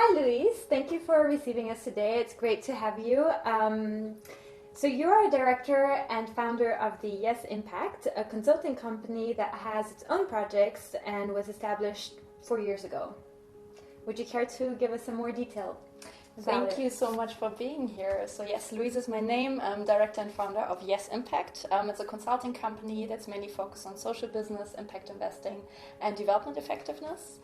Hi, Luise. Thank you for receiving us today. It's great to have you. So you're a director and founder of the YESS Impact, a consulting company that has its own projects and was established 4 years ago. Would you care to give us some more detail? Thank you so much for being here. So yes, Luise is my name. I'm director and founder of YESS Impact. It's a consulting company that's mainly focused on social business, impact investing, and development effectiveness.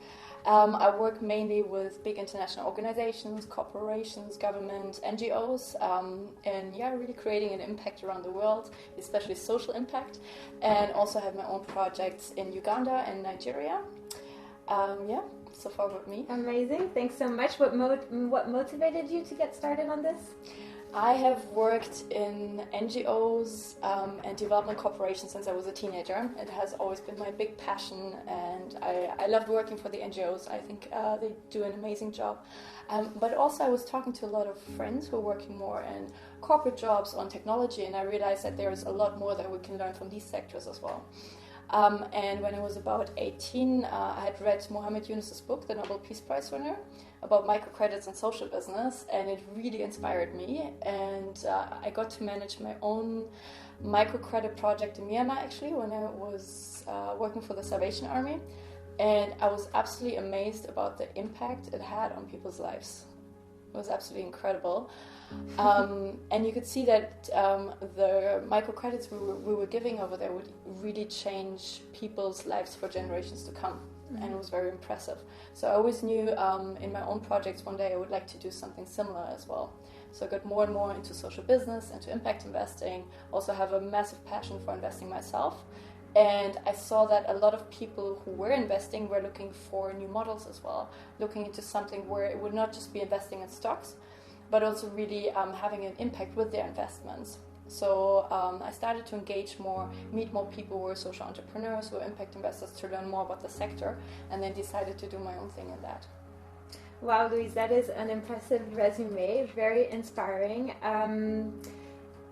I work mainly with big international organizations, corporations, government, NGOs, and really creating an impact around the world, especially social impact, and also have my own projects in Uganda and Nigeria. So far with me. Amazing. Thanks so much. What motivated you to get started on this? I have worked in NGOs and development corporations since I was a teenager. It has always been my big passion, and I loved working for the NGOs. I think they do an amazing job. But also I was talking to a lot of friends who are working more in corporate jobs on technology, and I realized that there's a lot more that we can learn from these sectors as well. And when I was about 18, I had read Mohammed Yunus's book, the Nobel Peace Prize winner, about microcredits and social business, and it really inspired me. And I got to manage my own microcredit project in Myanmar, actually, when I was working for the Salvation Army. And I was absolutely amazed about the impact it had on people's lives. It was absolutely incredible. And you could see that the microcredits we were giving over there would really change people's lives for generations to come. Mm-hmm. And it was very impressive. So I always knew in my own projects one day I would like to do something similar as well. So I got more and more into social business, into impact investing, also have a massive passion for investing myself. And I saw that a lot of people who were investing were looking for new models as well, looking into something where it would not just be investing in stocks, but also really having an impact with their investments. So I started to engage more, meet more people who were social entrepreneurs, who were impact investors, to learn more about the sector, and then decided to do my own thing in that. Wow, Luise, that is an impressive resume, very inspiring.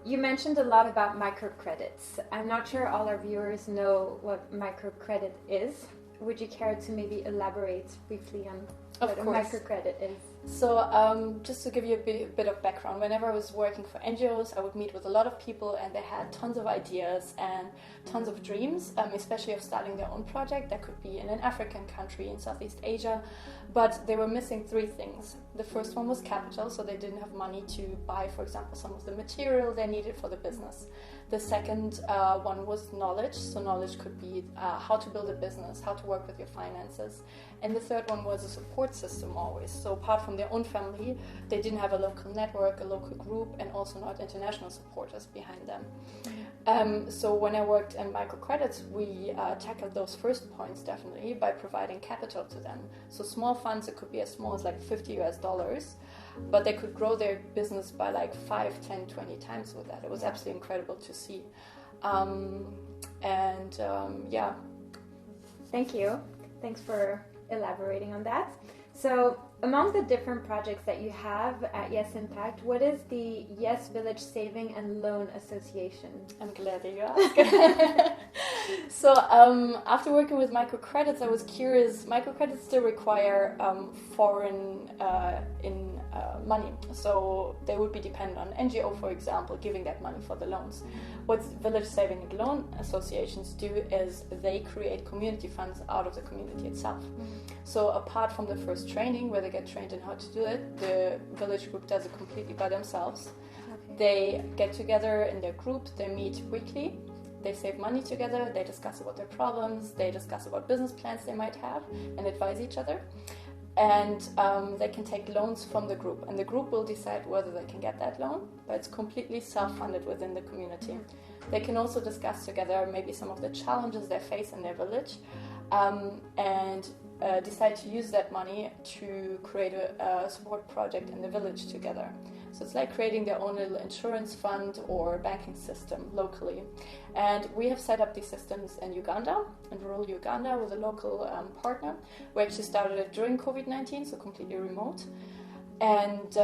You mentioned a lot about microcredits. I'm not sure all our viewers know what microcredit is. Would you care to maybe elaborate briefly on what a microcredit is? So just to give you a bit of background, whenever I was working for NGOs, I would meet with a lot of people, and they had tons of ideas and tons of dreams, especially of starting their own project. That could be in an African country, in Southeast Asia, but they were missing three things. The first one was capital, so they didn't have money to buy, for example, some of the material they needed for the business. The second one was knowledge, so knowledge could be how to build a business, how to work with your finances. And the third one was a support system always. So apart from their own family, they didn't have a local network, a local group, and also not international supporters behind them. So when I worked in microcredits, we tackled those first points definitely by providing capital to them. So small funds, it could be as small as like $50, but they could grow their business by like 5, 10, 20 times with that. It was absolutely incredible to see. Thank you. Thanks for elaborating on that. So among the different projects that you have at YESS Impact, what is the YESS Village Saving and Loan Association? I'm glad that you asked. So after working with microcredits, I was curious. Microcredits still require foreign money, so they would be dependent on NGO, for example, giving that money for the loans. What Village Saving and Loan Associations do is they create community funds out of the community itself. So apart from the first training, where they get trained in how to do it, the village group does it completely by themselves. Okay. They get together in their group, they meet weekly, they save money together, they discuss about their problems, they discuss about business plans they might have, and advise each other. And they can take loans from the group, and the group will decide whether they can get that loan, but it's completely self-funded within the community. They can also discuss together maybe some of the challenges they face in their village, and decide to use that money to create a support project in the village together. So it's like creating their own little insurance fund or banking system locally. And we have set up these systems in Uganda, in rural Uganda, with a local partner. We actually started it during COVID-19, so completely remote. And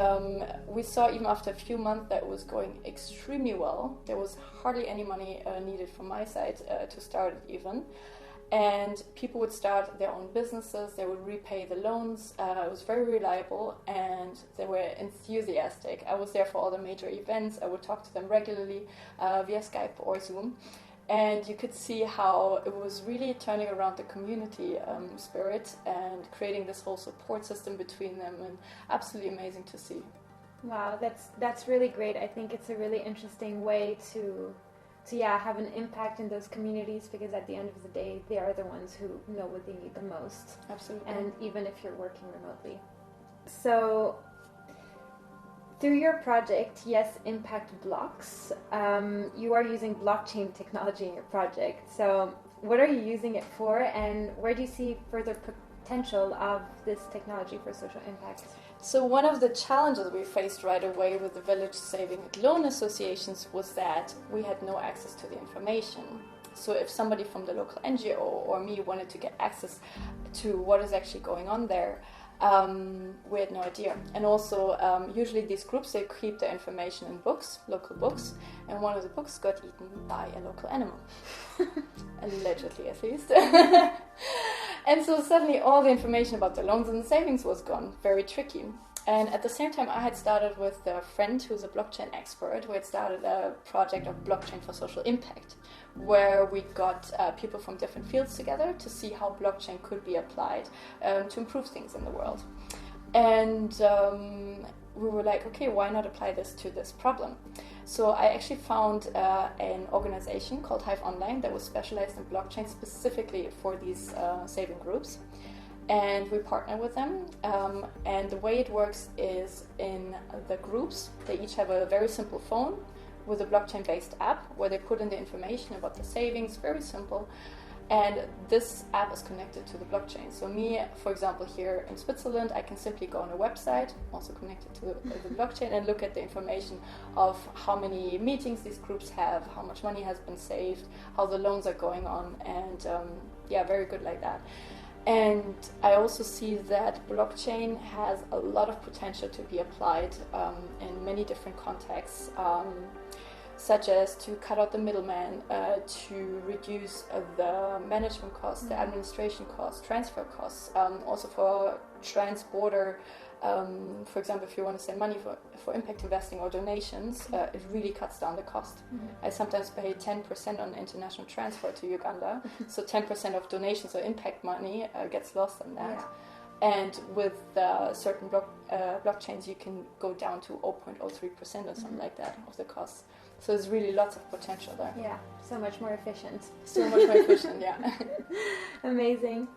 we saw even after a few months that it was going extremely well. There was hardly any money needed from my side to start it even. And people would start their own businesses, they would repay the loans. It was very reliable and they were enthusiastic. I was there for all the major events. I would talk to them regularly via Skype or Zoom. And you could see how it was really turning around the community spirit and creating this whole support system between them, and absolutely amazing to see. Wow, that's really great. I think it's a really interesting way to have an impact in those communities, because at the end of the day, they are the ones who know what they need the most. Absolutely. And even if you're working remotely. So, through your project, YESS Impact Blocks, you are using blockchain technology in your project. So, what are you using it for, and where do you see further potential of this technology for social impact? So one of the challenges we faced right away with the Village Saving and Loan Associations was that we had no access to the information. So if somebody from the local NGO or me wanted to get access to what is actually going on there, we had no idea. And also, usually these groups, they keep their information in books, local books, and one of the books got eaten by a local animal. Allegedly, at least. And so suddenly all the information about the loans and the savings was gone. Very tricky. And at the same time, I had started with a friend who's a blockchain expert, who had started a project of blockchain for social impact, where we got people from different fields together to see how blockchain could be applied to improve things in the world. And we were like, okay, why not apply this to this problem? So I actually found an organization called Hive Online that was specialized in blockchain specifically for these saving groups. And we partner with them. And the way it works is in the groups, they each have a very simple phone with a blockchain-based app where they put in the information about the savings, very simple. And this app is connected to the blockchain. So me, for example, here in Switzerland, I can simply go on a website, also connected to the blockchain, and look at the information of how many meetings these groups have, how much money has been saved, how the loans are going on, and very good like that. And I also see that blockchain has a lot of potential to be applied in many different contexts, such as to cut out the middleman, to reduce the management costs, the administration costs, transfer costs, also for trans-border. For example, if you want to send money for impact investing or donations, it really cuts down the cost. I sometimes pay 10% on international transfer to Uganda, so 10% of donations or impact money gets lost in that. Yeah. And with certain blockchains, you can go down to 0.03% or something like that of the costs. So there's really lots of potential there. Yeah, so much more efficient. So much more efficient, yeah. Amazing.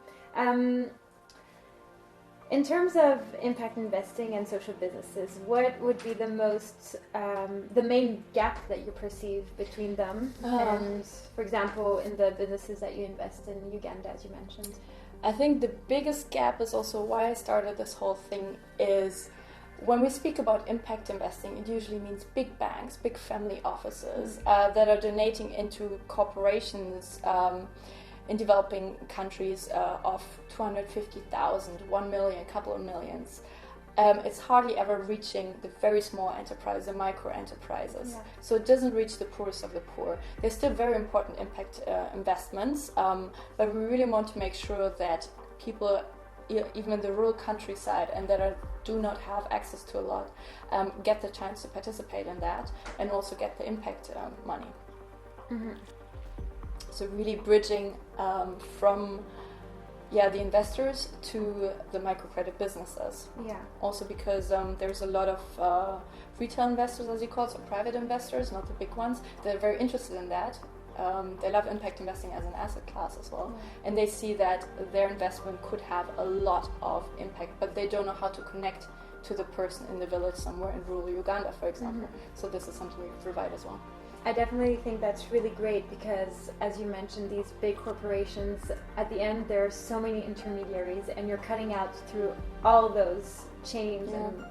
In terms of impact investing and social businesses, what would be the main gap that you perceive between them and, for example, in the businesses that you invest in Uganda, as you mentioned? I think the biggest gap is also why I started this whole thing is when we speak about impact investing, it usually means big banks, big family offices that are donating into corporations in developing countries of 250,000, 1 million, a couple of millions. It's hardly ever reaching the very small enterprises, the micro enterprises. Yeah. So it doesn't reach the poorest of the poor. They're still very important impact investments, but we really want to make sure that people, even in the rural countryside and that do not have access to a lot, get the chance to participate in that and also get the impact money. Mm-hmm. So really bridging from the investors to the microcredit businesses. Yeah. Also because there's a lot of retail investors, as you call it, so private investors, not the big ones. They're very interested in that. They love impact investing as an asset class as well. Yeah. And they see that their investment could have a lot of impact, but they don't know how to connect to the person in the village somewhere in rural Uganda, for example. Mm-hmm. So this is something we provide as well. I definitely think that's really great because, as you mentioned, these big corporations, at the end, there are so many intermediaries and you're cutting out through all those chains and,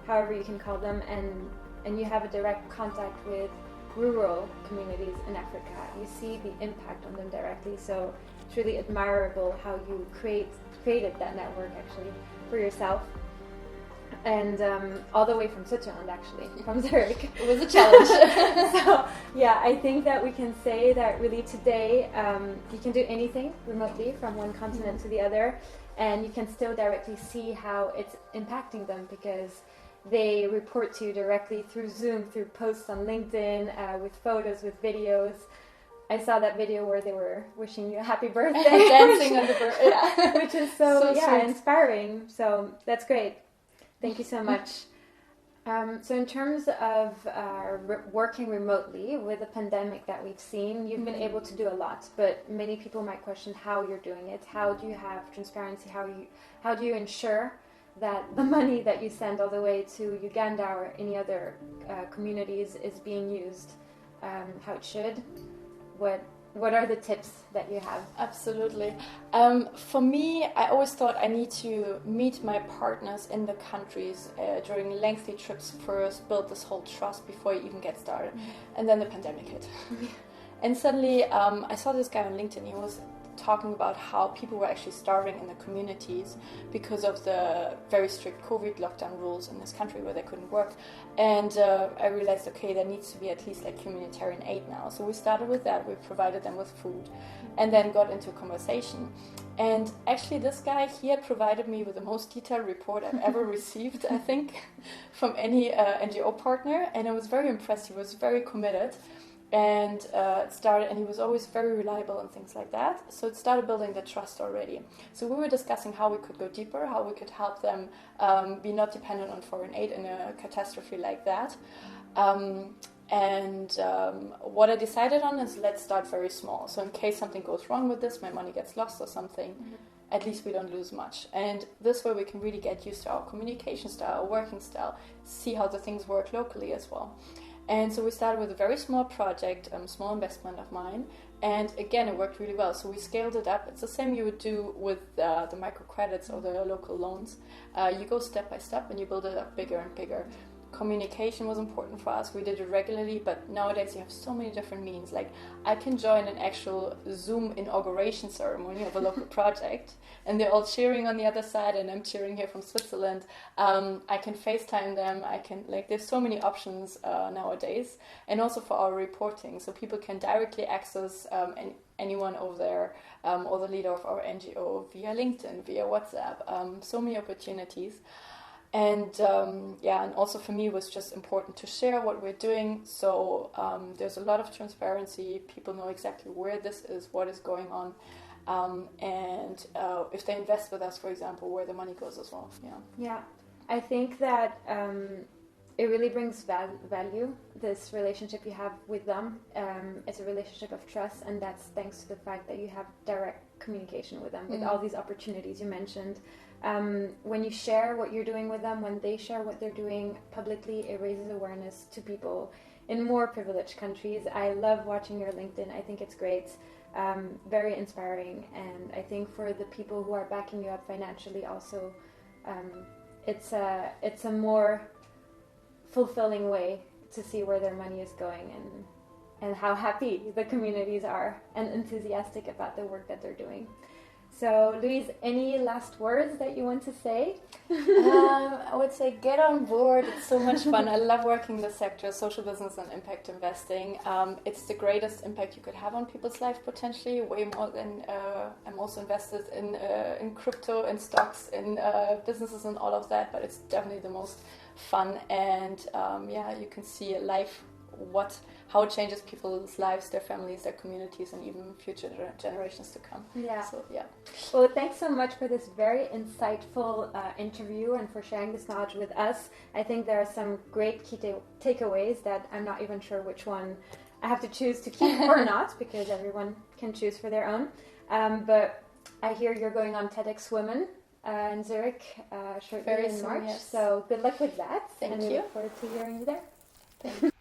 however you can call them, and you have a direct contact with rural communities in Africa. You see the impact on them directly, so it's really admirable how you created that network, actually, for yourself. and all the way from Switzerland, actually, from Zurich. It was a challenge. So, yeah, I think that we can say that really today you can do anything remotely from one continent to the other, and you can still directly see how it's impacting them, because they report to you directly through Zoom, through posts on LinkedIn, with photos, with videos. I saw that video where they were wishing you a happy birthday. Dancing on the birthday. Yeah. Which is so sweet. inspiring. So that's great. Thank you so much. So in terms of working remotely with the pandemic that we've seen, you've been able to do a lot, but many people might question how you're doing it. How do you have transparency? How do you ensure that the money that you send all the way to Uganda or any other communities is being used how it should? What are the tips that you have? Absolutely. For me, I always thought I need to meet my partners in the countries during lengthy trips first, build this whole trust before you even get started. And then the pandemic hit. And suddenly I saw this guy on LinkedIn. He was talking about how people were actually starving in the communities because of the very strict COVID lockdown rules in this country where they couldn't work. And I realized, okay, there needs to be at least like humanitarian aid now. So we started with that. We provided them with food and then got into a conversation. And actually this guy, he had provided me with the most detailed report I've ever received, I think, from any NGO partner. And I was very impressed. He was very committed. And it started, and he was always very reliable and things like that. So it started building the trust already. So we were discussing how we could go deeper, how we could help them be not dependent on foreign aid in a catastrophe like that. What I decided on is let's start very small. So in case something goes wrong with this, my money gets lost or something, at least we don't lose much. And this way we can really get used to our communication style, our working style, see how the things work locally as well. And so we started with a very small project, small investment of mine. And again, it worked really well. So we scaled it up. It's the same you would do with the microcredits or the local loans. You go step by step and you build it up bigger and bigger. Communication was important for us. We did it regularly, but nowadays you have so many different means. Like I can join an actual Zoom inauguration ceremony of a local project and they're all cheering on the other side and I'm cheering here from Switzerland. I can FaceTime them. There's so many options nowadays, and also for our reporting. So people can directly access anyone over there or the leader of our NGO via LinkedIn, via WhatsApp. So many opportunities. And and also for me it was just important to share what we're doing. So there's a lot of transparency. People know exactly where this is, what is going on, and if they invest with us, for example, where the money goes as well. Yeah, I think that it really brings value, this relationship you have with them. It's a relationship of trust, and that's thanks to the fact that you have direct communication with them, with all these opportunities you mentioned. When you share what you're doing with them, when they share what they're doing publicly, it raises awareness to people in more privileged countries. I love watching your LinkedIn. I think it's great, very inspiring, and I think for the people who are backing you up financially also, it's a more fulfilling way to see where their money is going and how happy the communities are and enthusiastic about the work that they're doing. So, Luise, any last words that you want to say? I would say get on board. It's so much fun. I love working in the sector, social business and impact investing. It's the greatest impact you could have on people's life potentially, way more than I'm also invested in crypto, in stocks, in businesses and all of that, but it's definitely the most fun. And you can see life, how it changes people's lives, their families, their communities, and even future generations to come. Yeah. So, yeah. Well, thanks so much for this very insightful interview and for sharing this knowledge with us. I think there are some great key takeaways that I'm not even sure which one I have to choose to keep or not, because everyone can choose for their own. But I hear you're going on TEDx Women in Zurich shortly in March. Yes. So good luck with that. Thank and you. We look forward to hearing you there. Thank you.